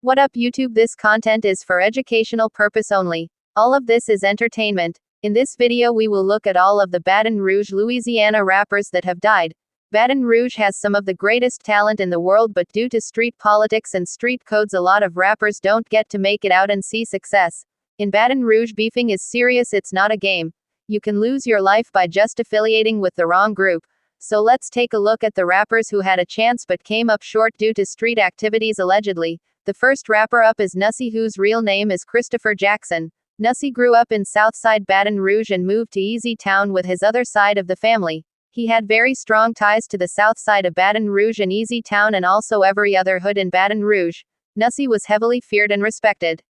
What up YouTube? This content is for educational purpose only. All of this is entertainment. In this video we will look at all of the Baton Rouge, Louisiana rappers that have died. Baton Rouge has some of the greatest talent in the world, but due to street politics and street codes a lot of rappers don't get to make it out and see success. In Baton Rouge, beefing is serious, it's not a game. You can lose your life by just affiliating with the wrong group. So let's take a look at the rappers who had a chance but came up short due to street activities allegedly. The first rapper up is Nussie, whose real name is Christopher Jackson. Nussie grew up in Southside Baton Rouge and moved to Easy Town with his other side of the family. He had very strong ties to the south side of Baton Rouge and Easy Town and also every other hood in Baton Rouge. Nussie was heavily feared and respected.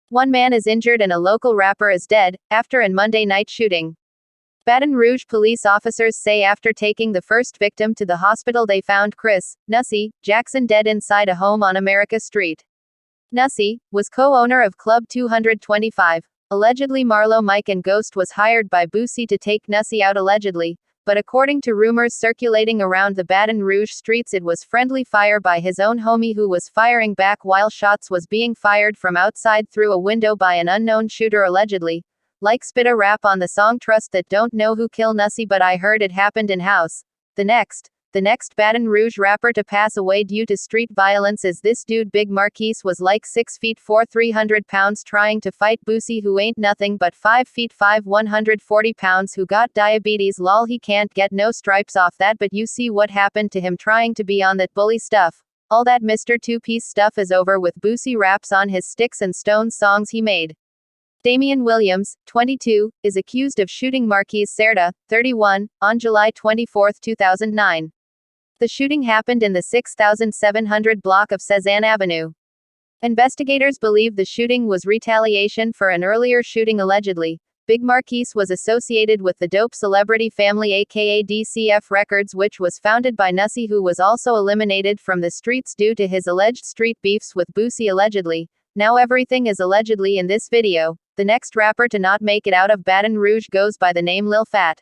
One man is injured and a local rapper is dead, after a Monday night shooting. Baton Rouge police officers say after taking the first victim to the hospital they found Chris, Nussie, Jackson dead inside a home on America Street. Nussie was co-owner of Club 225. Allegedly Marlo Mike and Ghost was hired by Boosie to take Nussie out allegedly, but according to rumors circulating around the Baton Rouge streets it was friendly fire by his own homie who was firing back while shots was being fired from outside through a window by an unknown shooter allegedly. Like spit a rap on the song Trust That Don't Know Who Kill Nussie but I heard it happened in house. The next Baton Rouge rapper to pass away due to street violence is this dude Big Marquise, was like 6'4", 300 pounds trying to fight Boosie who ain't nothing but 5'5", 140 pounds who got diabetes lol he can't get no stripes off that but you see what happened to him trying to be on that bully stuff. All that Mr. Two-Piece stuff is over with Boosie raps on his Sticks and Stones songs he made. Damian Williams, 22, is accused of shooting Marquise Cerda, 31, on July 24, 2009. The shooting happened in the 6700 block of Cezanne Avenue. Investigators believe the shooting was retaliation for an earlier shooting allegedly. Big Marquise was associated with the Dope Celebrity Family aka DCF Records, which was founded by Nussie, who was also eliminated from the streets due to his alleged street beefs with Boosie allegedly. Now everything is allegedly in this video. The next rapper to not make it out of Baton Rouge goes by the name Lil Fat.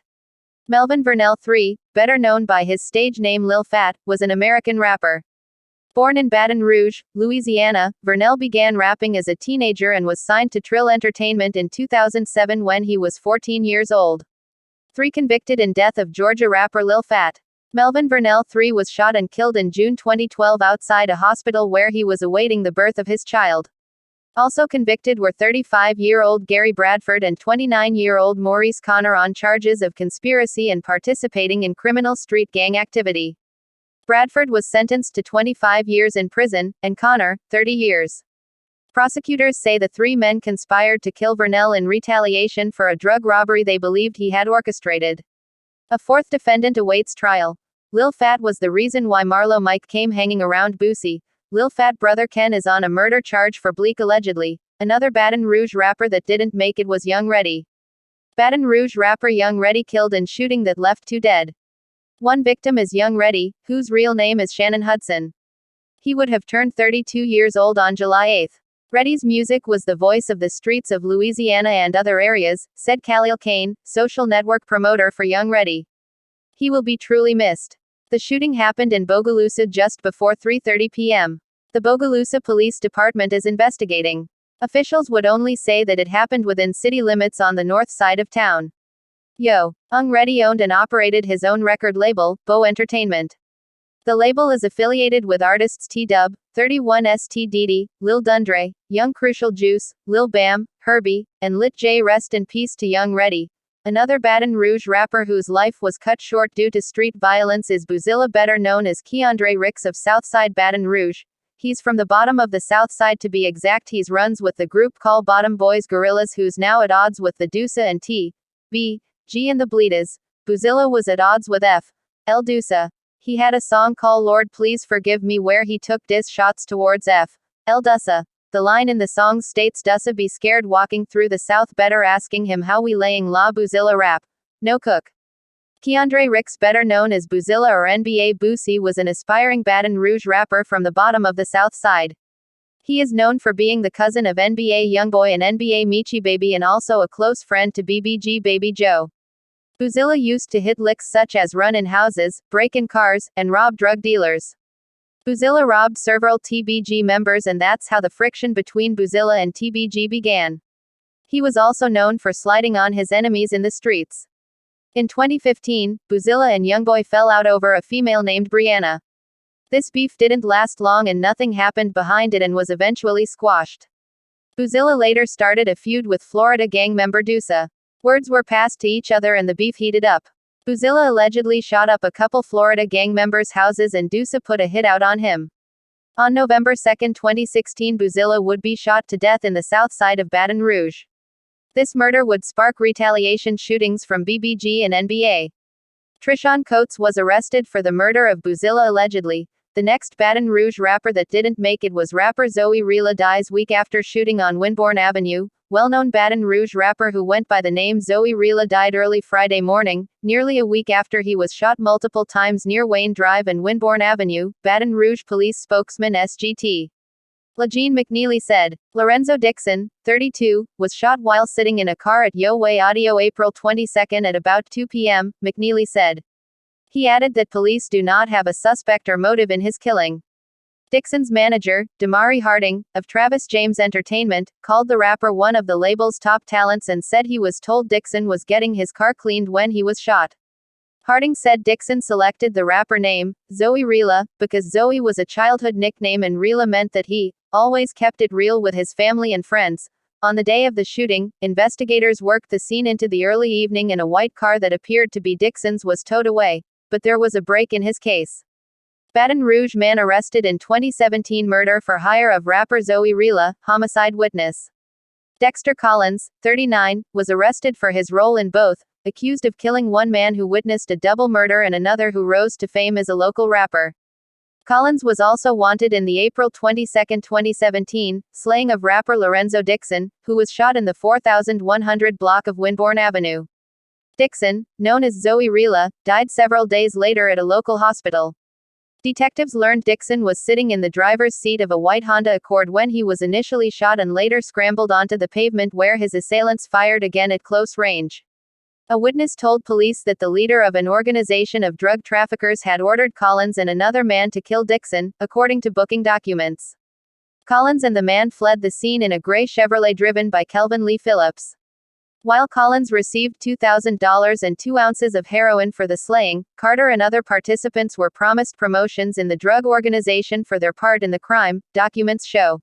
Melvin Vernell III, better known by his stage name Lil Fat, was an American rapper. Born in Baton Rouge, Louisiana, Vernell began rapping as a teenager and was signed to Trill Entertainment in 2007 when he was 14 years old. 3. Convicted in death of Georgia rapper Lil Fat. Melvin Vernell III was shot and killed in June 2012 outside a hospital where he was awaiting the birth of his child. Also convicted were 35-year-old Gary Bradford and 29-year-old Maurice Connor on charges of conspiracy and participating in criminal street gang activity. Bradford was sentenced to 25 years in prison, and Connor, 30 years. Prosecutors say the three men conspired to kill Vernell in retaliation for a drug robbery they believed he had orchestrated. A fourth defendant awaits trial. Lil Fat was the reason why Marlo Mike came hanging around Boosie. Lil Fat brother Ken is on a murder charge for Bleak allegedly. Another Baton Rouge rapper that didn't make it was Young Reddy. Baton Rouge rapper Young Reddy killed in shooting that left 2 dead. One victim is Young Reddy, whose real name is Shannon Hudson. He would have turned 32 years old on July 8. Reddy's music was the voice of the streets of Louisiana and other areas, said Khalil Kane, social network promoter for Young Reddy. He will be truly missed. The shooting happened in Bogalusa just before 3:30 p.m. The Bogalusa Police Department is investigating. Officials would only say that it happened within city limits on the north side of town. Young Reddy owned and operated his own record label, Bo Entertainment. The label is affiliated with artists T-Dub, 31 St. Diddy, Lil Dundre, Young Crucial Juice, Lil Bam, Herbie, and Lit J. Rest in peace to Young Reddy. Another Baton Rouge rapper whose life was cut short due to street violence is Boozilla, better known as Keandre Ricks of Southside Baton Rouge. He's from the bottom of the South Side to be exact. He runs with the group called Bottom Boys Gorillas, who's now at odds with the Deuce and T.B.G. and the Bleeders. Boozilla was at odds with F.L. Deuce. He had a song called Lord Please Forgive Me where he took diss shots towards F.L. Deuce. The line in the song states Deuce be scared walking through the South, better asking him how we laying la Boozilla rap. No cook. Keandre Ricks, better known as Boozilla or NBA Boosie, was an aspiring Baton Rouge rapper from the bottom of the South Side. He is known for being the cousin of NBA Youngboy and NBA Michi Baby and also a close friend to BBG Baby Joe. Boozilla used to hit licks such as run in houses, break in cars, and rob drug dealers. Boozilla robbed several TBG members, and that's how the friction between Boozilla and TBG began. He was also known for sliding on his enemies in the streets. In 2015, Boozilla and Youngboy fell out over a female named Brianna. This beef didn't last long and nothing happened behind it and was eventually squashed. Boozilla later started a feud with Florida gang member Deusa. Words were passed to each other and the beef heated up. Boozilla allegedly shot up a couple Florida gang members' houses and Deusa put a hit out on him. On November 2, 2016, Boozilla would be shot to death in the south side of Baton Rouge. This murder would spark retaliation shootings from BBG and NBA. Trishawn Coates was arrested for the murder of Boozilla allegedly. The next Baton Rouge rapper that didn't make it was rapper Zoe Rila, dies week after shooting on Winborn Avenue. Well-known Baton Rouge rapper who went by the name Zoe Rila died early Friday morning, nearly a week after he was shot multiple times near Wayne Drive and Winborn Avenue, Baton Rouge police spokesman SGT. LaJean McNeely said. Lorenzo Dixon, 32, was shot while sitting in a car at Yo Way Audio April 22 at about 2 p.m., McNeely said. He added that police do not have a suspect or motive in his killing. Dixon's manager, Damari Harding, of Travis James Entertainment, called the rapper one of the label's top talents and said he was told Dixon was getting his car cleaned when he was shot. Harding said Dixon selected the rapper name, Zoe Rila, because Zoe was a childhood nickname and Rila meant that he always kept it real with his family and friends. On the day of the shooting, investigators worked the scene into the early evening and a white car that appeared to be Dixon's was towed away, but there was a break in his case. Baton Rouge man arrested in 2017 murder for hire of rapper Zoe Rila, homicide witness. Dexter Collins, 39, was arrested for his role in both, accused of killing one man who witnessed a double murder and another who rose to fame as a local rapper. Collins was also wanted in the April 22, 2017, slaying of rapper Lorenzo Dixon, who was shot in the 4100 block of Winborn Avenue. Dixon, known as Zoe Rila, died several days later at a local hospital. Detectives learned Dixon was sitting in the driver's seat of a white Honda Accord when he was initially shot and later scrambled onto the pavement where his assailants fired again at close range. A witness told police that the leader of an organization of drug traffickers had ordered Collins and another man to kill Dixon, according to booking documents. Collins and the man fled the scene in a gray Chevrolet driven by Kelvin Lee Phillips. While Collins received $2,000 and 2 ounces of heroin for the slaying, Carter and other participants were promised promotions in the drug organization for their part in the crime, documents show.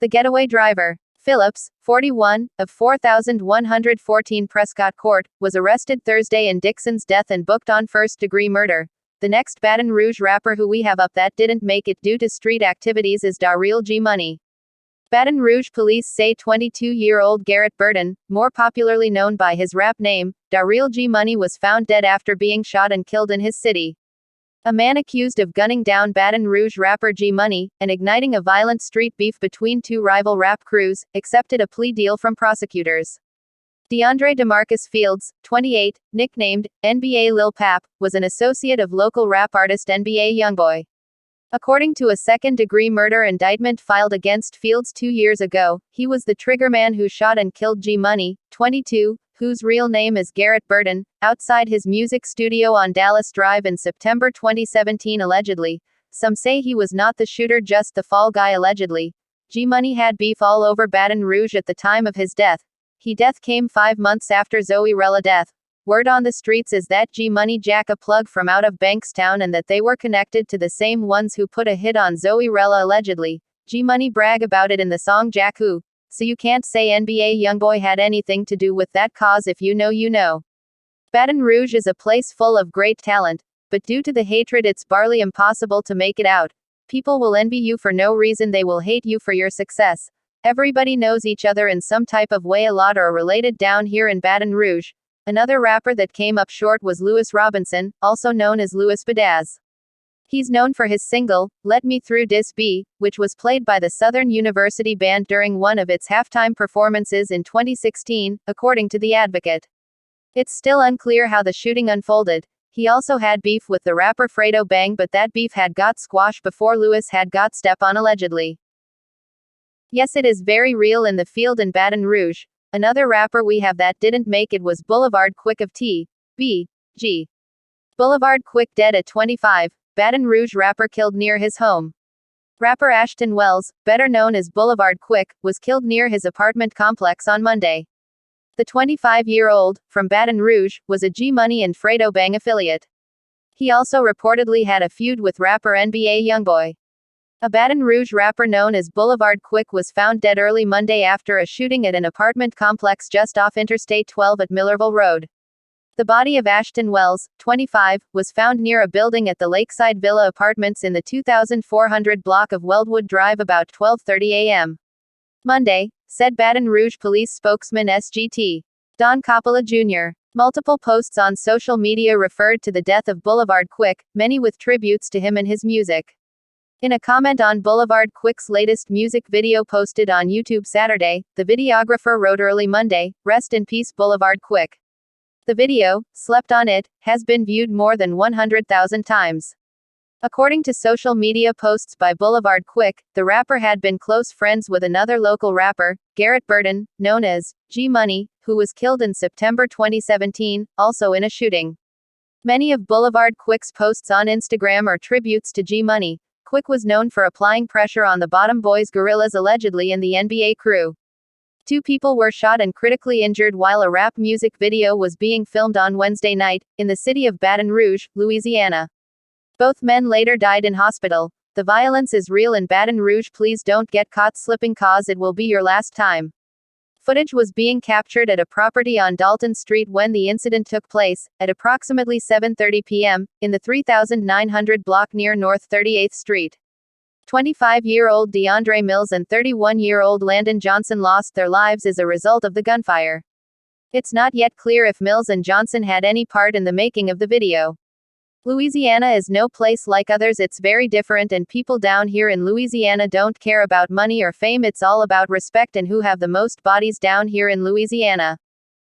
The getaway driver, Phillips, 41, of 4114 Prescott Court, was arrested Thursday in Dixon's death and booked on first-degree murder. The next Baton Rouge rapper who we have up that didn't make it due to street activities is Darrell G. Money. Baton Rouge police say 22-year-old Garrett Burton, more popularly known by his rap name, Darrell G. Money, was found dead after being shot and killed in his city. A man accused of gunning down Baton Rouge rapper G Money, and igniting a violent street beef between two rival rap crews, accepted a plea deal from prosecutors. DeAndre DeMarcus Fields, 28, nicknamed NBA Lil Pap, was an associate of local rap artist NBA Youngboy. According to a second-degree murder indictment filed against Fields 2 years ago, he was the triggerman who shot and killed G Money, 22, whose real name is Garrett Burton, outside his music studio on Dallas Drive in September 2017 allegedly. Some say he was not the shooter, just the fall guy allegedly. G Money had beef all over Baton Rouge at the time of his death. His death came 5 months after Zoe Rila death. Word on the streets is that G Money jack a plug from out of Bankstown and that they were connected to the same ones who put a hit on Zoe Rila allegedly. G Money brag about it in the song Jack Who. So you can't say NBA Youngboy had anything to do with that cause. If you know, you know. Baton Rouge is a place full of great talent, but due to the hatred it's barely impossible to make it out. People will envy you for no reason, they will hate you for your success. Everybody knows each other in some type of way, a lot are related down here in Baton Rouge. Another rapper that came up short was Lewis Robinson, also known as Louis Badaz. He's known for his single, Let Me Through Dis B, which was played by the Southern University Band during one of its halftime performances in 2016, according to The Advocate. It's still unclear how the shooting unfolded. He also had beef with the rapper Fredo Bang, but that beef had got squashed before Lewis had got step on allegedly. Yes, it is very real in the field in Baton Rouge. Another rapper we have that didn't make it was Boulevard Quick of T.B.G. Boulevard Quick dead at 25. Baton Rouge rapper killed near his home. Rapper Ashton Wells, better known as Boulevard Quick, was killed near his apartment complex on Monday. The 25-year-old, from Baton Rouge, was a G-Money and Fredo Bang affiliate. He also reportedly had a feud with rapper NBA YoungBoy. A Baton Rouge rapper known as Boulevard Quick was found dead early Monday after a shooting at an apartment complex just off Interstate 12 at Millerville Road. The body of Ashton Wells, 25, was found near a building at the Lakeside Villa Apartments in the 2400 block of Weldwood Drive about 12:30 a.m. Monday, said Baton Rouge police spokesman SGT. Don Coppola Jr. Multiple posts on social media referred to the death of Boulevard Quick, many with tributes to him and his music. In a comment on Boulevard Quick's latest music video posted on YouTube Saturday, the videographer wrote early Monday, "Rest in peace Boulevard Quick." The video, "Slept on It," has been viewed more than 100,000 times. According to social media posts by Boulevard Quick, the rapper had been close friends with another local rapper, Garrett Burton, known as G-Money, who was killed in September 2017, also in a shooting. Many of Boulevard Quick's posts on Instagram are tributes to G-Money. Quick was known for applying pressure on the Bottom Boys Gorillas allegedly in the NBA crew. 2 people were shot and critically injured while a rap music video was being filmed on Wednesday night, in the city of Baton Rouge, Louisiana. Both men later died in hospital. "The violence is real in Baton Rouge, please don't get caught slipping cause it will be your last time." Footage was being captured at a property on Dalton Street when the incident took place, at approximately 7:30 p.m., in the 3900 block near North 38th Street. 25-year-old DeAndre Mills and 31-year-old Landon Johnson lost their lives as a result of the gunfire. It's not yet clear if Mills and Johnson had any part in the making of the video. Louisiana is no place like others, it's very different, and people down here in Louisiana don't care about money or fame, it's all about respect and who have the most bodies down here in Louisiana.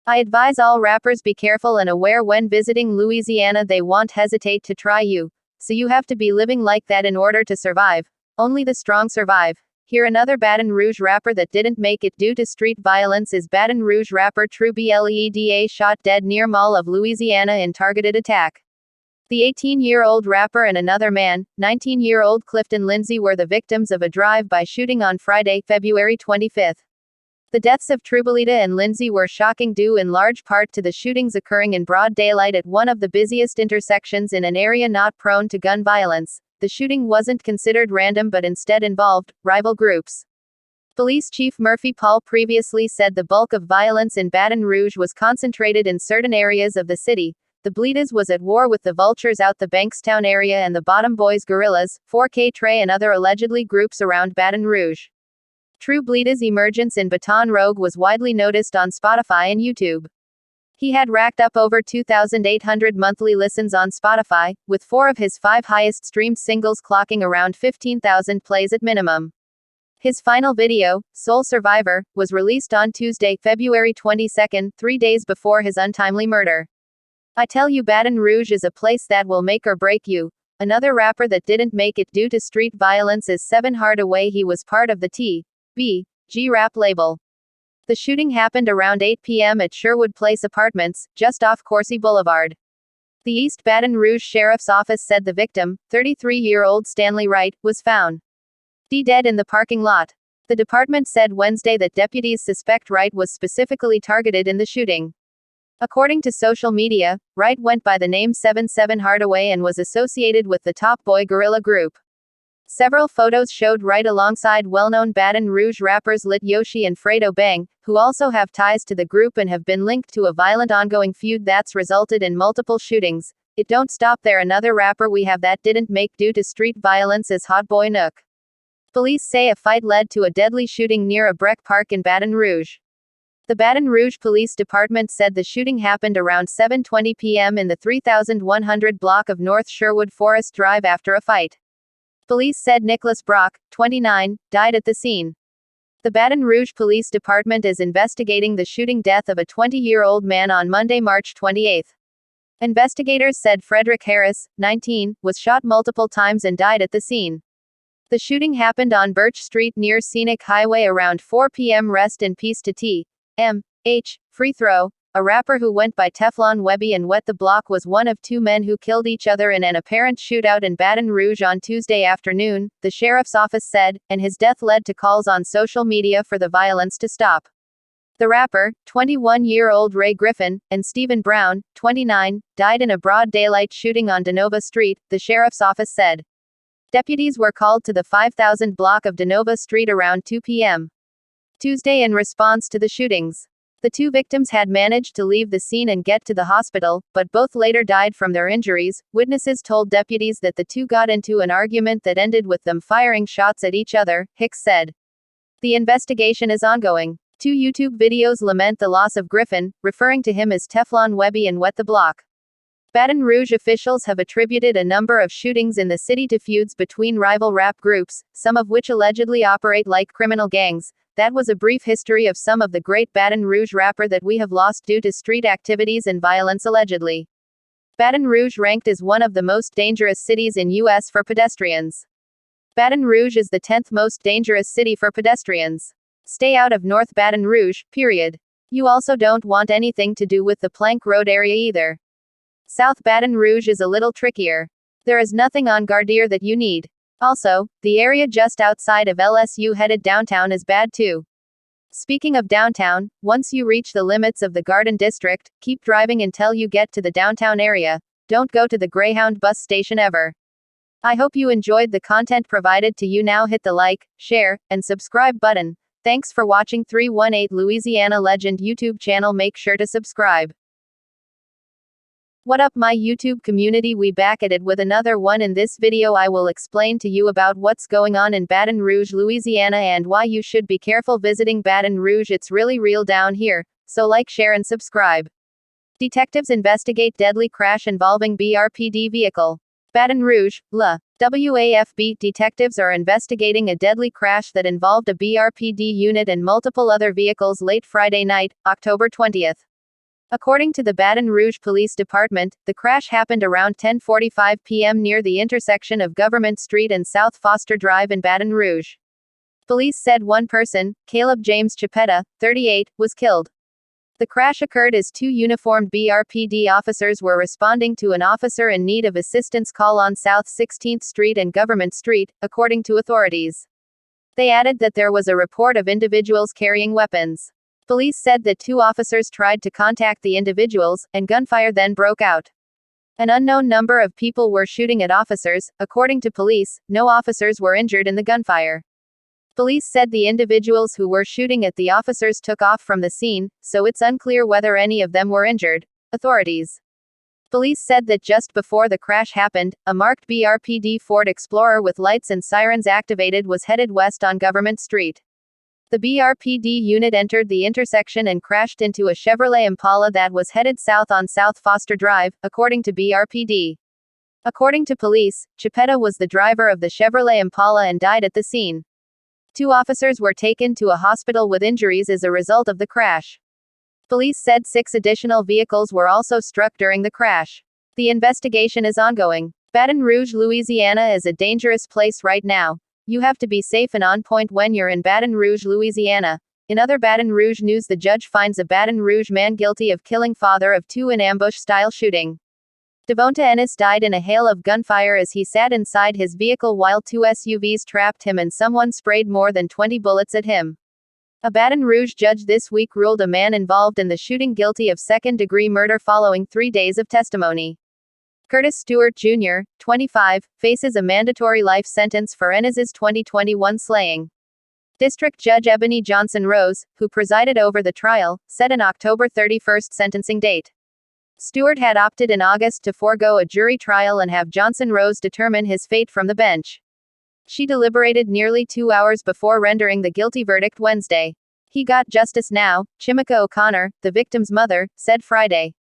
I advise all rappers be careful and aware when visiting Louisiana, they won't hesitate to try you. So you have to be living like that in order to survive. Only the strong survive. Here another Baton Rouge rapper that didn't make it due to street violence is Baton Rouge rapper True Bleda, shot dead near Mall of Louisiana in targeted attack. The 18-year-old rapper and another man, 19-year-old Clifton Lindsay, were the victims of a drive-by shooting on Friday, February 25. The deaths of True Bleda and Lindsay were shocking due in large part to the shootings occurring in broad daylight at one of the busiest intersections in an area not prone to gun violence. The shooting wasn't considered random but instead involved rival groups. Police Chief Murphy Paul previously said the bulk of violence in Baton Rouge was concentrated in certain areas of the city. The Bledas was at war with the Vultures out the Bankstown area and the Bottom Boys Gorillas, 4K Trey and other allegedly groups around Baton Rouge. True Bleda's emergence in Baton Rouge was widely noticed on Spotify and YouTube. He had racked up over 2,800 monthly listens on Spotify, with 4 of his 5 highest streamed singles clocking around 15,000 plays at minimum. His final video, Soul Survivor, was released on Tuesday, February 22, 3 days before his untimely murder. I tell you, Baton Rouge is a place that will make or break you. Another rapper that didn't make it due to street violence is 7 Hardaway. He was part of the T.B.G. rap label. The shooting happened around 8 p.m. at Sherwood Place Apartments, just off Coursey Boulevard. The East Baton Rouge Sheriff's Office said the victim, 33-year-old Stanley Wright, was found dead in the parking lot. The department said Wednesday that deputies suspect Wright was specifically targeted in the shooting. According to social media, Wright went by the name 77 Hardaway and was associated with the Top Boy Gorilla Group. Several photos showed Wright alongside well-known Baton Rouge rappers Lit Yoshi and Fredo Bang, who also have ties to the group and have been linked to a violent ongoing feud that's resulted in multiple shootings. It don't stop there. Another rapper we have that didn't make due to street violence is Hot Boy Nook. Police say a fight led to a deadly shooting near a Breck Park in Baton Rouge. The Baton Rouge Police Department said the shooting happened around 7:20 p.m. in the 3100 block of North Sherwood Forest Drive after a fight. Police said Nicholas Brock, 29, died at the scene. The Baton Rouge Police Department is investigating the shooting death of a 20-year-old man on Monday, March 28. Investigators said Frederick Harris, 19, was shot multiple times and died at the scene. The shooting happened on Birch Street near Scenic Highway around 4 p.m. Rest in peace to T.M.H. Free throw. a rapper who went by Teflon Webby and Wet the Block, was one of two men who killed each other in an apparent shootout in Baton Rouge on Tuesday afternoon, the sheriff's office said, and his death led to calls on social media for the violence to stop. The rapper, 21-year-old Ray Griffin, and Stephen Brown, 29, died in a broad daylight shooting on Denova Street, the sheriff's office said. Deputies were called to the 5000 block of Denova Street around 2 p.m. Tuesday in response to the shootings. The two victims had managed to leave the scene and get to the hospital, but both later died from their injuries. Witnesses told deputies that the two got into an argument that ended with them firing shots at each other, Hicks said. The investigation is ongoing. Two YouTube videos lament the loss of Griffin, referring to him as Teflon Webby and Wet the Block. Baton Rouge officials have attributed a number of shootings in the city to feuds between rival rap groups, some of which allegedly operate like criminal gangs. That was a brief history of some of the great Baton Rouge rapper that we have lost due to street activities and violence allegedly. Baton Rouge ranked as one of the most dangerous cities in U.S. for pedestrians. Baton Rouge is the 10th most dangerous city for pedestrians. Stay out of North Baton Rouge, period. You also don't want anything to do with the Plank Road area either. South Baton Rouge is a little trickier. There is nothing on Gardere that you need. Also, the area just outside of LSU headed downtown is bad too. Speaking of downtown, once you reach the limits of the Garden District, keep driving until you get to the downtown area. Don't go to the Greyhound bus station ever. I hope you enjoyed the content provided to you. Now hit the like, share, and subscribe button. Thanks for watching 318 Louisiana Legend YouTube channel. Make sure to subscribe. What up my YouTube community, we back at it with another one. In this video I will explain to you about what's going on in Baton Rouge, Louisiana and why you should be careful visiting Baton Rouge. It's really real down here, so like, share and subscribe. Detectives investigate deadly crash involving BRPD vehicle. Baton Rouge, La. WAFB detectives are investigating a deadly crash that involved a BRPD unit and multiple other vehicles late Friday night, October 20th. According to the Baton Rouge Police Department, the crash happened around 10:45 p.m. near the intersection of Government Street and South Foster Drive in Baton Rouge. Police said one person, Caleb James Chipetta, 38, was killed. The crash occurred as two uniformed BRPD officers were responding to an officer in need of assistance call on South 16th Street and Government Street, according to authorities. They added that there was a report of individuals carrying weapons. Police said that two officers tried to contact the individuals, and gunfire then broke out. An unknown number of people were shooting at officers. According to police, no officers were injured in the gunfire. Police said the individuals who were shooting at the officers took off from the scene, so it's unclear whether any of them were injured. Authorities. Police said that just before the crash happened, a marked BRPD Ford Explorer with lights and sirens activated was headed west on Government Street. The BRPD unit entered the intersection and crashed into a Chevrolet Impala that was headed south on South Foster Drive, according to BRPD. According to police, Chipetta was the driver of the Chevrolet Impala and died at the scene. Two officers were taken to a hospital with injuries as a result of the crash. Police said 6 additional vehicles were also struck during the crash. The investigation is ongoing. Baton Rouge, Louisiana is a dangerous place right now. You have to be safe and on point when you're in Baton Rouge, Louisiana. In other Baton Rouge news, the judge finds a Baton Rouge man guilty of killing father of 2 in ambush-style shooting. Devonta Ennis died in a hail of gunfire as he sat inside his vehicle while 2 SUVs trapped him and someone sprayed more than 20 bullets at him. A Baton Rouge judge this week ruled a man involved in the shooting guilty of second-degree murder following 3 days of testimony. Curtis Stewart Jr., 25, faces a mandatory life sentence for Ennis's 2021 slaying. District Judge Ebony Johnson Rose, who presided over the trial, set an October 31 sentencing date. Stewart had opted in August to forego a jury trial and have Johnson Rose determine his fate from the bench. She deliberated nearly 2 hours before rendering the guilty verdict Wednesday. He got justice now, Chimika O'Connor, the victim's mother, said Friday.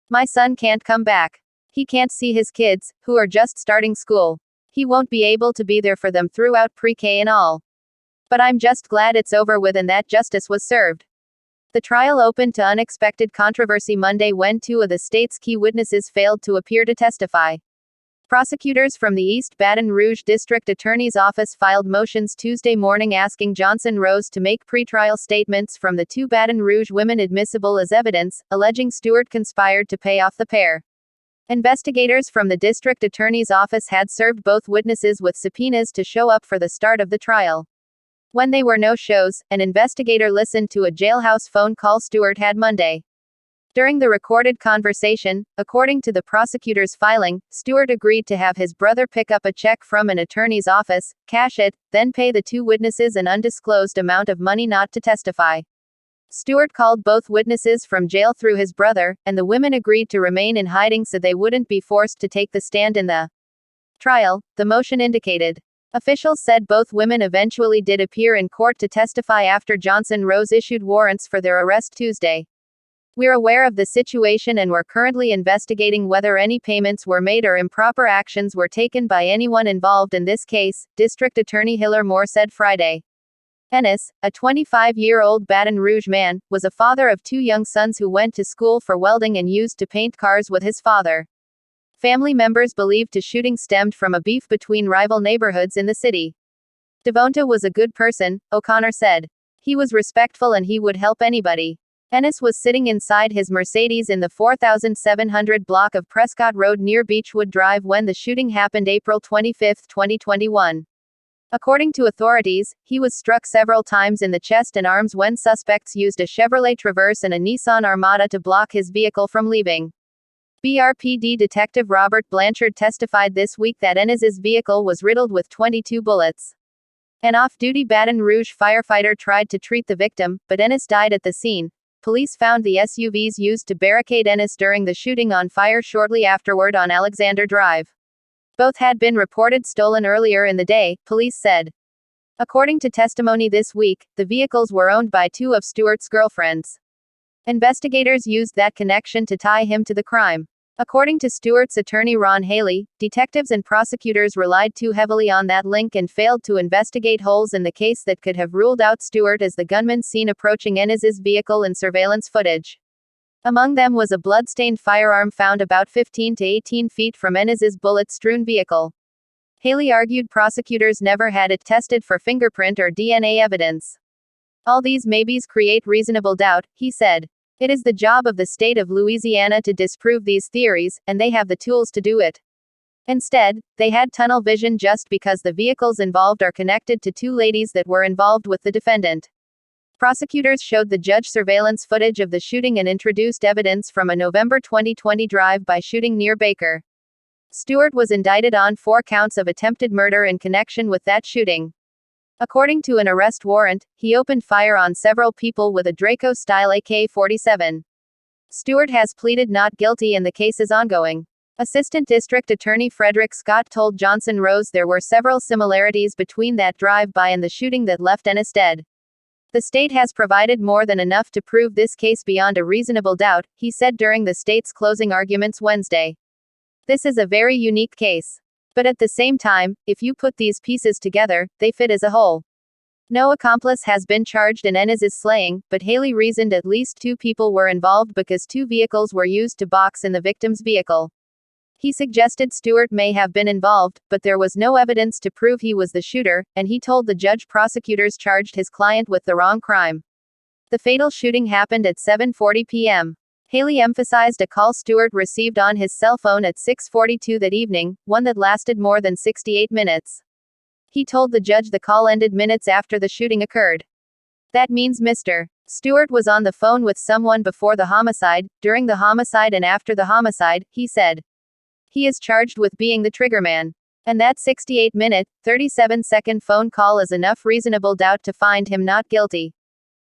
My son can't come back. He can't see his kids, who are just starting school. He won't be able to be there for them throughout pre-K and all. But I'm just glad it's over with and that justice was served. The trial opened to unexpected controversy Monday when 2 of the state's key witnesses failed to appear to testify. Prosecutors from the East Baton Rouge District Attorney's Office filed motions Tuesday morning asking Johnson Rose to make pretrial statements from the two Baton Rouge women admissible as evidence, alleging Stewart conspired to pay off the pair. Investigators from the district attorney's office had served both witnesses with subpoenas to show up for the start of the trial. When they were no-shows, an investigator listened to a jailhouse phone call Stewart had Monday. During the recorded conversation, according to the prosecutor's filing, Stewart agreed to have his brother pick up a check from an attorney's office, cash it, then pay the two witnesses an undisclosed amount of money not to testify. Stewart called both witnesses from jail through his brother, and the women agreed to remain in hiding so they wouldn't be forced to take the stand in the trial, the motion indicated. Officials said both women eventually did appear in court to testify after Johnson Rose issued warrants for their arrest Tuesday. "We're aware of the situation and we're currently investigating whether any payments were made or improper actions were taken by anyone involved in this case," District Attorney Hiller Moore said Friday. Ennis, a 25-year-old Baton Rouge man, was a father of two young sons who went to school for welding and used to paint cars with his father. Family members believed the shooting stemmed from a beef between rival neighborhoods in the city. Devonta was a good person, O'Connor said. He was respectful and he would help anybody. Ennis was sitting inside his Mercedes in the 4700 block of Prescott Road near Beechwood Drive when the shooting happened April 25, 2021. According to authorities, he was struck several times in the chest and arms when suspects used a Chevrolet Traverse and a Nissan Armada to block his vehicle from leaving. BRPD Detective Robert Blanchard testified this week that Ennis's vehicle was riddled with 22 bullets. An off-duty Baton Rouge firefighter tried to treat the victim, but Ennis died at the scene. Police found the SUVs used to barricade Ennis during the shooting on fire shortly afterward on Alexander Drive. Both had been reported stolen earlier in the day, police said. According to testimony this week, the vehicles were owned by two of Stewart's girlfriends. Investigators used that connection to tie him to the crime. According to Stewart's attorney Ron Haley, detectives and prosecutors relied too heavily on that link and failed to investigate holes in the case that could have ruled out Stewart as the gunman seen approaching Ennis's vehicle in surveillance footage. Among them was a blood-stained firearm found about 15 to 18 feet from Ennis's bullet-strewn vehicle. Haley argued prosecutors never had it tested for fingerprint or DNA evidence. "All these maybes create reasonable doubt," he said. "It is the job of the state of Louisiana to disprove these theories, and they have the tools to do it." Instead, they had tunnel vision just because the vehicles involved are connected to two ladies that were involved with the defendant. Prosecutors showed the judge surveillance footage of the shooting and introduced evidence from a November 2020 drive-by shooting near Baker. Stewart was indicted on 4 counts of attempted murder in connection with that shooting. According to an arrest warrant, he opened fire on several people with a Draco-style AK-47. Stewart has pleaded not guilty and the case is ongoing. Assistant District Attorney Frederick Scott told Johnson Rose there were several similarities between that drive-by and the shooting that left Ennis dead. "The state has provided more than enough to prove this case beyond a reasonable doubt," he said during the state's closing arguments Wednesday. "This is a very unique case. But at the same time, if you put these pieces together, they fit as a whole." No accomplice has been charged in Ennis's slaying, but Haley reasoned at least 2 people were involved because 2 vehicles were used to box in the victim's vehicle. He suggested Stewart may have been involved, but there was no evidence to prove he was the shooter, and he told the judge prosecutors charged his client with the wrong crime. The fatal shooting happened at 7:40 p.m. Haley emphasized a call Stewart received on his cell phone at 6:42 that evening, one that lasted more than 68 minutes. He told the judge the call ended minutes after the shooting occurred. "That means Mr. Stewart was on the phone with someone before the homicide, during the homicide and after the homicide," he said. "He is charged with being the triggerman. And that 68-minute, 37-second phone call is enough reasonable doubt to find him not guilty.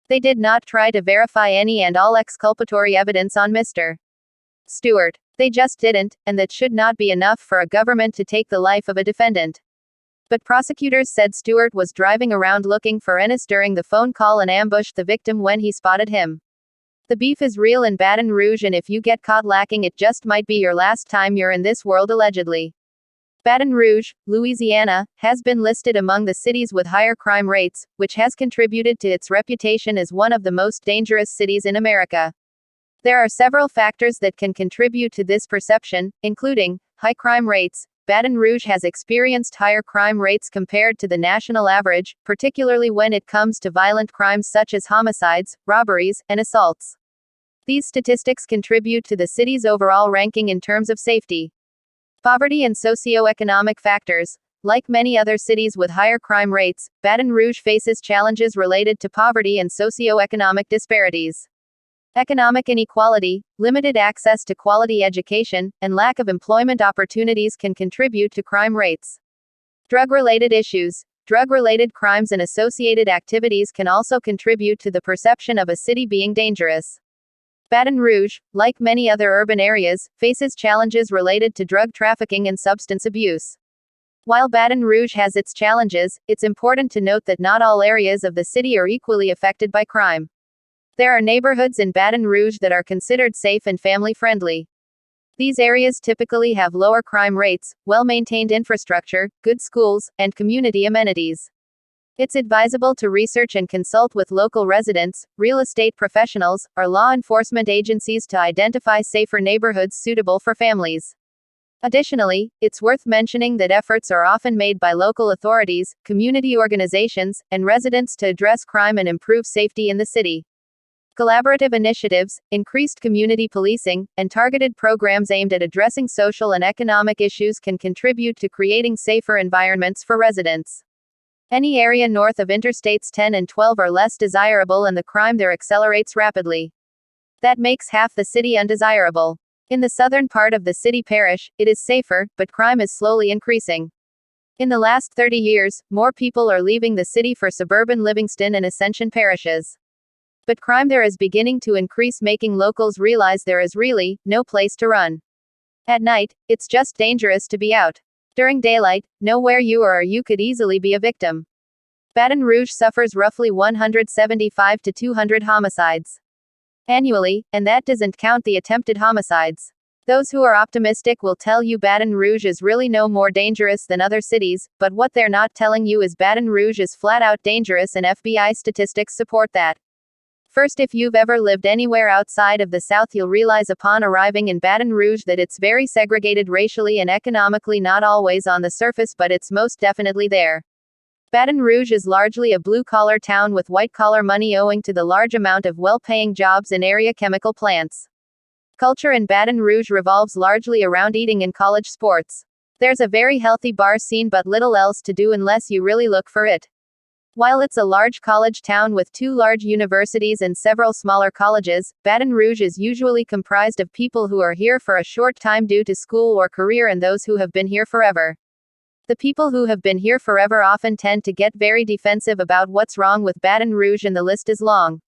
They did not try to verify any and all exculpatory evidence on Mr. Stewart. They just didn't, and that should not be enough for a government to take the life of a defendant." But prosecutors said Stewart was driving around looking for Ennis during the phone call and ambushed the victim when he spotted him. "The beef is real in Baton Rouge, and if you get caught lacking, it just might be your last time you're in this world," allegedly. Baton Rouge, Louisiana, has been listed among the cities with higher crime rates, which has contributed to its reputation as one of the most dangerous cities in America. There are several factors that can contribute to this perception, including high crime rates, Baton Rouge has experienced higher crime rates compared to the national average, particularly when it comes to violent crimes such as homicides, robberies, and assaults. These statistics contribute to the city's overall ranking in terms of safety. Poverty and socioeconomic factors. Like many other cities with higher crime rates, Baton Rouge faces challenges related to poverty and socioeconomic disparities. Economic inequality, limited access to quality education, and lack of employment opportunities can contribute to crime rates. Drug-related issues. Drug-related crimes and associated activities can also contribute to the perception of a city being dangerous. Baton Rouge, like many other urban areas, faces challenges related to drug trafficking and substance abuse. While Baton Rouge has its challenges, it's important to note that not all areas of the city are equally affected by crime. There are neighborhoods in Baton Rouge that are considered safe and family-friendly. These areas typically have lower crime rates, well-maintained infrastructure, good schools, and community amenities. It's advisable to research and consult with local residents, real estate professionals, or law enforcement agencies to identify safer neighborhoods suitable for families. Additionally, it's worth mentioning that efforts are often made by local authorities, community organizations, and residents to address crime and improve safety in the city. Collaborative initiatives, increased community policing, and targeted programs aimed at addressing social and economic issues can contribute to creating safer environments for residents. Any area north of Interstates 10 and 12 are less desirable and the crime there accelerates rapidly. That makes half the city undesirable. In the southern part of the city parish, it is safer, but crime is slowly increasing. In the last 30 years, more people are leaving the city for suburban Livingston and Ascension parishes. But crime there is beginning to increase, making locals realize there is really no place to run. At night, it's just dangerous to be out. During daylight, know where you are or you could easily be a victim. Baton Rouge suffers roughly 175 to 200 homicides annually, and that doesn't count the attempted homicides. Those who are optimistic will tell you Baton Rouge is really no more dangerous than other cities, but what they're not telling you is Baton Rouge is flat out dangerous, and FBI statistics support that. First, if you've ever lived anywhere outside of the South, you'll realize upon arriving in Baton Rouge that it's very segregated racially and economically, not always on the surface, but it's most definitely there. Baton Rouge is largely a blue-collar town with white-collar money owing to the large amount of well-paying jobs in area chemical plants. Culture in Baton Rouge revolves largely around eating and college sports. There's a very healthy bar scene but little else to do unless you really look for it. While it's a large college town with 2 large universities and several smaller colleges, Baton Rouge is usually comprised of people who are here for a short time due to school or career and those who have been here forever. The people who have been here forever often tend to get very defensive about what's wrong with Baton Rouge, and the list is long.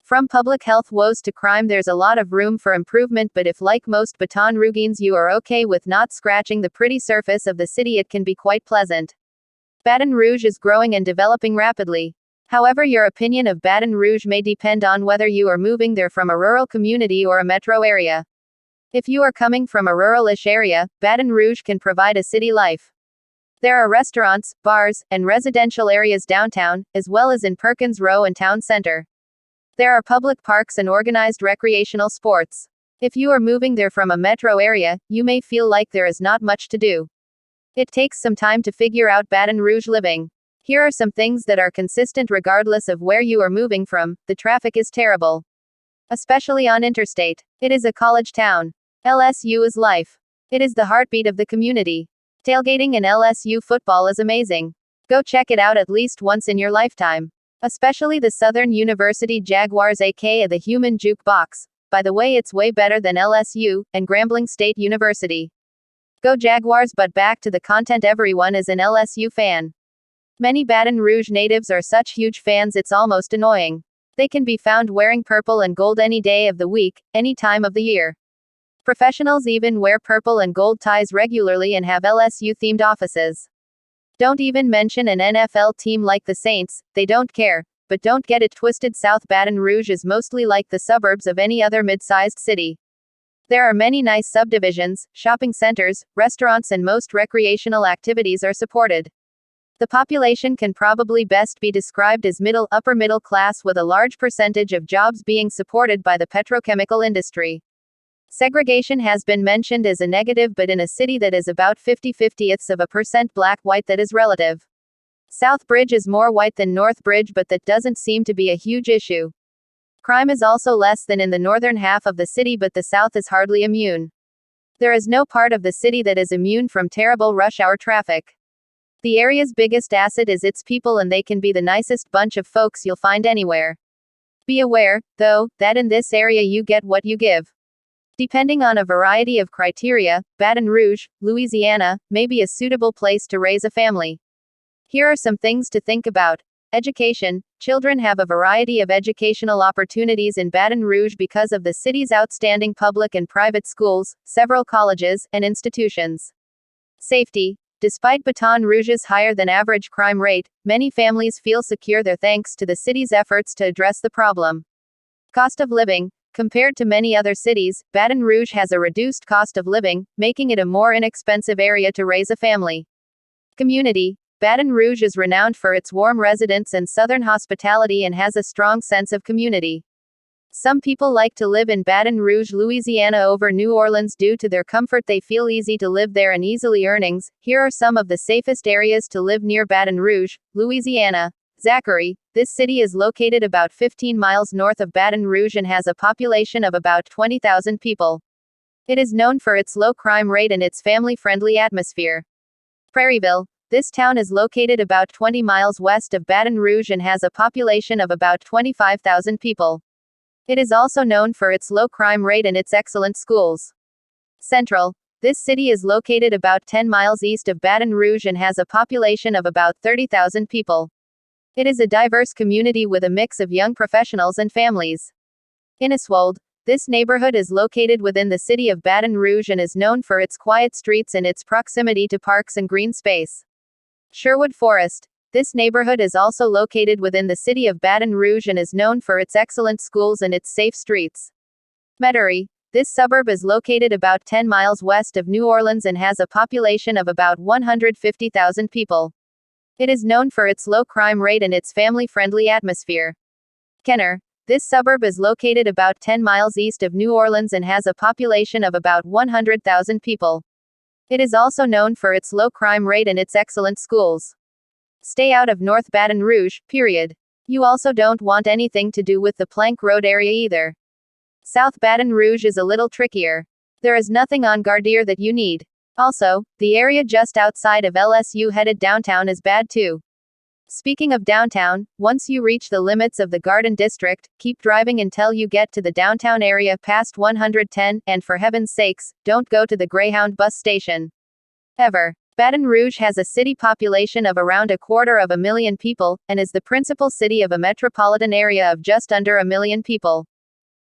From public health woes to crime, there's a lot of room for improvement, but if, like most Baton Rougians, you are okay with not scratching the pretty surface of the city, it can be quite pleasant. Baton Rouge is growing and developing rapidly. However, your opinion of Baton Rouge may depend on whether you are moving there from a rural community or a metro area. If you are coming from a rural-ish area, Baton Rouge can provide a city life. There are restaurants, bars, and residential areas downtown, as well as in Perkins Row and Town Center. There are public parks and organized recreational sports. If you are moving there from a metro area, you may feel like there is not much to do. It takes some time to figure out Baton Rouge living. Here are some things that are consistent regardless of where you are moving from. The traffic is terrible, especially on Interstate. It is a college town. LSU is life. It is the heartbeat of the community. Tailgating and LSU football is amazing. Go check it out at least once in your lifetime. Especially the Southern University Jaguars, aka the Human Jukebox. By the way, it's way better than LSU and Grambling State University. Go Jaguars, but back to the content. Everyone is an LSU fan. Many Baton Rouge natives are such huge fans it's almost annoying. They can be found wearing purple and gold any day of the week, any time of the year. Professionals even wear purple and gold ties regularly and have LSU-themed offices. Don't even mention an NFL team like the Saints, they don't care. But don't get it twisted, South Baton Rouge is mostly like the suburbs of any other mid-sized city. There are many nice subdivisions, shopping centers, restaurants, and most recreational activities are supported. The population can probably best be described as upper middle class, with a large percentage of jobs being supported by the petrochemical industry. Segregation has been mentioned as a negative, but in a city that is about 50/50% black-white, that is relative. South Bridge is more white than North Bridge, but that doesn't seem to be a huge issue. Crime is also less than in the northern half of the city, but the South is hardly immune. There is no part of the city that is immune from terrible rush hour traffic. The area's biggest asset is its people, and they can be the nicest bunch of folks you'll find anywhere. Be aware, though, that in this area you get what you give. Depending on a variety of criteria, Baton Rouge, Louisiana, may be a suitable place to raise a family. Here are some things to think about. Education. Children have a variety of educational opportunities in Baton Rouge because of the city's outstanding public and private schools, several colleges, and institutions. Safety. Despite Baton Rouge's higher than average crime rate, many families feel secure there thanks to the city's efforts to address the problem. Cost of living. Compared to many other cities, Baton Rouge has a reduced cost of living, making it a more inexpensive area to raise a family. Community. Baton Rouge is renowned for its warm residents and southern hospitality and has a strong sense of community. Some people like to live in Baton Rouge, Louisiana over New Orleans due to their comfort. They feel easy to live there and easily earnings. Here are some of the safest areas to live near Baton Rouge, Louisiana. Zachary. This city is located about 15 miles north of Baton Rouge and has a population of about 20,000 people. It is known for its low crime rate and its family-friendly atmosphere. Prairieville. This town is located about 20 miles west of Baton Rouge and has a population of about 25,000 people. It is also known for its low crime rate and its excellent schools. Central. This city is located about 10 miles east of Baton Rouge and has a population of about 30,000 people. It is a diverse community with a mix of young professionals and families. Inniswold. This neighborhood is located within the city of Baton Rouge and is known for its quiet streets and its proximity to parks and green space. Sherwood Forest. This neighborhood is also located within the city of Baton Rouge and is known for its excellent schools and its safe streets. Metairie. This suburb is located about 10 miles west of New Orleans and has a population of about 150,000 people. It is known for its low crime rate and its family-friendly atmosphere. Kenner. This suburb is located about 10 miles east of New Orleans and has a population of about 100,000 people. It is also known for its low crime rate and its excellent schools. Stay out of North Baton Rouge, period. You also don't want anything to do with the Plank Road area either. South Baton Rouge is a little trickier. There is nothing on Gardere that you need. Also, the area just outside of LSU headed downtown is bad too. Speaking of downtown, once you reach the limits of the Garden District, keep driving until you get to the downtown area past 110, and for heaven's sakes, don't go to the Greyhound bus station. Ever. Baton Rouge has a city population of around 250,000 people, and is the principal city of a metropolitan area of just under 1 million people.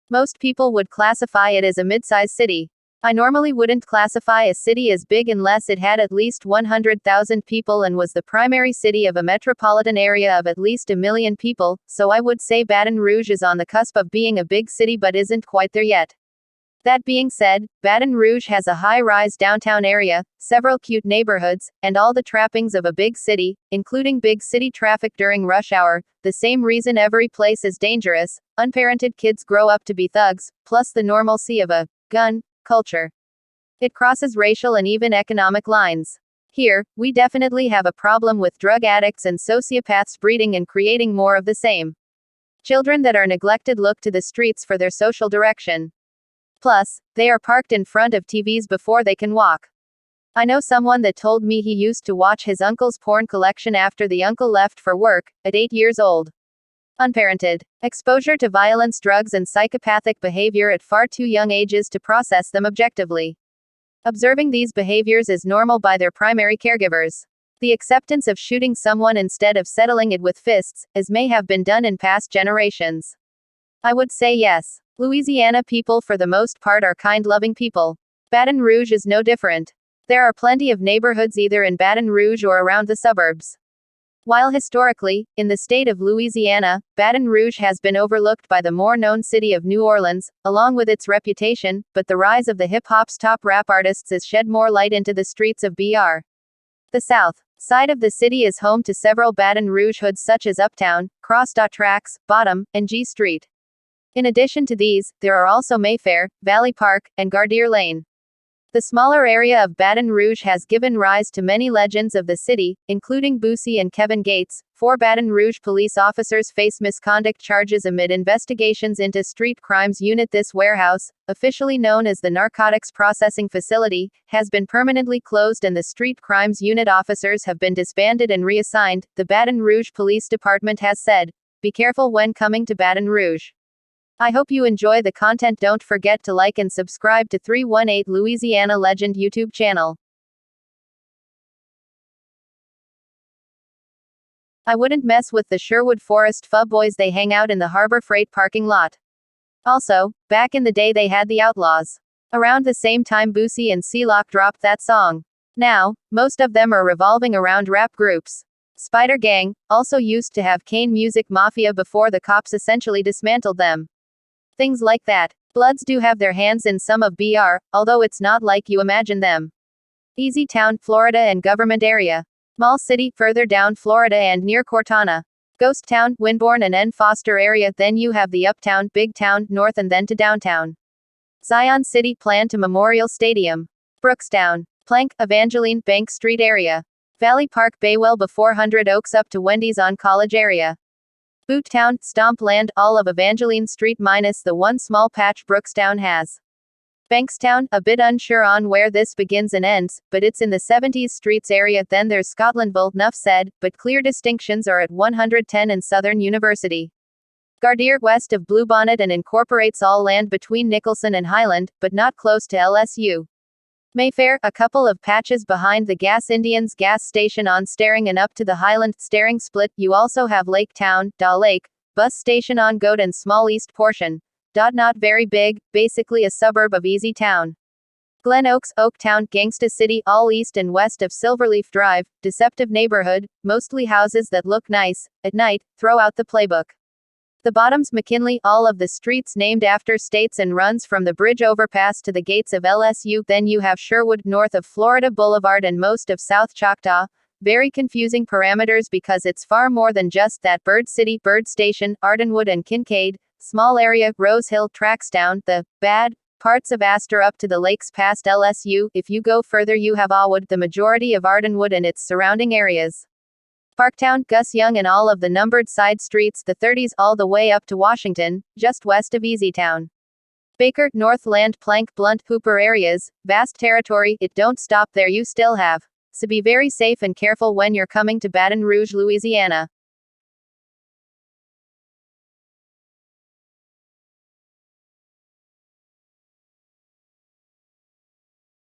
Most people would classify it as a mid-size city. I normally wouldn't classify a city as big unless it had at least 100,000 people and was the primary city of a metropolitan area of at least 1 million people, so I would say Baton Rouge is on the cusp of being a big city but isn't quite there yet. That being said, Baton Rouge has a high-rise downtown area, several cute neighborhoods, and all the trappings of a big city, including big city traffic during rush hour, the same reason every place is dangerous, unparented kids grow up to be thugs, plus the normalcy of a gun culture. It crosses racial and even economic lines. Here, we definitely have a problem with drug addicts and sociopaths breeding and creating more of the same. Children that are neglected look to the streets for their social direction. Plus, they are parked in front of TVs before they can walk. I know someone that told me he used to watch his uncle's porn collection after the uncle left for work, at 8 years old. Unparented. Exposure to violence, drugs, and psychopathic behavior at far too young ages to process them objectively. Observing these behaviors is normal by their primary caregivers. The acceptance of shooting someone instead of settling it with fists, as may have been done in past generations. I would say yes. Louisiana people for the most part are kind, loving people. Baton Rouge is no different. There are plenty of neighborhoods either in Baton Rouge or around the suburbs. While historically, in the state of Louisiana, Baton Rouge has been overlooked by the more known city of New Orleans, along with its reputation, but the rise of the hip-hop's top rap artists has shed more light into the streets of BR. The south side of the city is home to several Baton Rouge hoods such as Uptown, Cross Tracks, Bottom, and G Street. In addition to these, there are also Mayfair, Valley Park, and Gardere Lane. The smaller area of Baton Rouge has given rise to many legends of the city, including Boosie and Kevin Gates. 4 Baton Rouge police officers face misconduct charges amid investigations into street crimes unit. This warehouse, officially known as the Narcotics Processing Facility, has been permanently closed and the street crimes unit officers have been disbanded and reassigned, the Baton Rouge Police Department has said. Be careful when coming to Baton Rouge. I hope you enjoy the content. Don't forget to like and subscribe to 318 Louisiana Legend YouTube channel. I wouldn't mess with the Sherwood Forest Pub boys. They hang out in the Harbor Freight parking lot. Also, back in the day they had the Outlaws. Around the same time Boosie and C-Lock dropped that song. Now, most of them are revolving around rap groups. Spider Gang also used to have Kane Music Mafia before the cops essentially dismantled them. Things like that. Bloods do have their hands in some of BR, although it's not like you imagine them. Easy Town, Florida and Government Area. Mall City, further down Florida and near Cortana. Ghost Town, Winborn and N. Foster area. Then you have the Uptown, Big Town, North and then to downtown. Zion City, Plan to Memorial Stadium. Brookstown, Plank, Evangeline, Bank Street area. Valley Park, Baywell before 100 Oaks up to Wendy's on College area. Boot Town, Stomp Land, all of Evangeline Street minus the one small patch Brookstown has. Bankstown, a bit unsure on where this begins and ends, but it's in the 70s streets area. Then there's Scotlandville, nuff said, but clear distinctions are at 110 and Southern University. Gardere, west of Bluebonnet and incorporates all land between Nicholson and Highland, but not close to LSU. Mayfair, a couple of patches behind the Gas Indians gas station on Staring and up to the Highland Staring split. You also have Lake Town, Daw Lake, bus station on Goat and small east portion. Not very big, basically a suburb of Easy Town. Glen Oaks, Oaktown, Gangsta City, all east and west of Silverleaf Drive, deceptive neighborhood, mostly houses that look nice. At night, throw out the playbook. The Bottoms, McKinley, all of the streets named after states and runs from the bridge overpass to the gates of LSU. Then you have Sherwood, north of Florida Boulevard and most of South Choctaw. Very confusing parameters because it's far more than just that. Bird City, Bird Station, Ardenwood and Kincaid, small area, Rose Hill, Trackstown, the bad parts of Astor up to the lakes past LSU. If you go further you have Awood, the majority of Ardenwood and its surrounding areas. Parktown, Gus Young and all of the numbered side streets, the 30s all the way up to Washington, just west of Easytown. Baker, Northland, Plank, Blunt, Hooper areas, vast territory. It don't stop there, you still have. So be very safe and careful when you're coming to Baton Rouge, Louisiana.